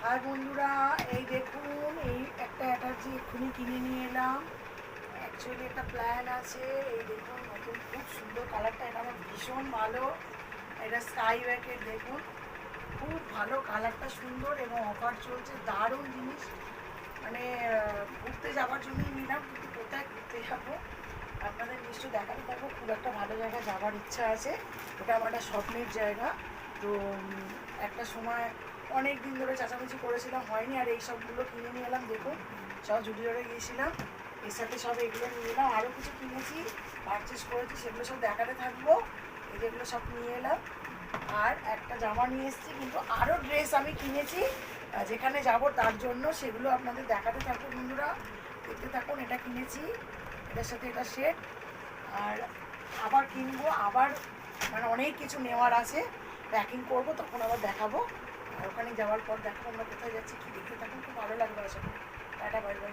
High বন্ধুরা, এই দেখুন এই একটা অ্যাটার্জি এক্ষুনি কিনে নিয়ে এলাম। অ্যাকচুয়ালি একটা প্ল্যান আছে। এই দেখুন নতুন খুব সুন্দর কালারটা, এটা আমার ভীষণ ভালো। এটা স্কাই ওয়াকের দেখুন, খুব ভালো কালারটা, সুন্দর এবং অফার চলছে, দারুণ জিনিস। মানে ঘুরতে যাওয়ার জন্যই নিলাম, কিন্তু কোথায় ঘুরতে যাবো আপনাদের নিশ্চয়ই দেখাতে থাকবো। খুব একটা ভালো জায়গায় যাওয়ার ইচ্ছা আছে, ওটা আমার একটা স্বপ্নের জায়গা। তো একটা সময় অনেক দিন ধরে চেঁচামেচি করেছিলাম, হয়নি, আর এই সবগুলো কিনে নিয়ে এলাম। দেখুন সব জুডিওরে গিয়েছিলাম, এর সাথে সব এগুলো নিয়ে এলাম। আরও কিছু কিনেছি, পারচেস করেছি, সেগুলো সব দেখাতে থাকবো। এই যেগুলো সব নিয়ে এলাম, আর একটা জামা নিয়ে এসেছি, কিন্তু আরও ড্রেস আমি কিনেছি যেখানে যাব তার জন্য, সেগুলো আপনাদের দেখাতে থাকবো। বন্ধুরা দেখতে থাকুন। এটা কিনেছি, এটার সাথে এটা সেট, আর আবার কিনবো, আবার মানে অনেক কিছু নেওয়ার আছে। প্যাকিং করবো, তখন আবার দেখাবো। আর ওখানে যাওয়ার পর দেখাবো আমরা কোথায় যাচ্ছি, কি দেখতে থাকুন, খুব ভালো লাগবে আশা করি। Tata, bye bye.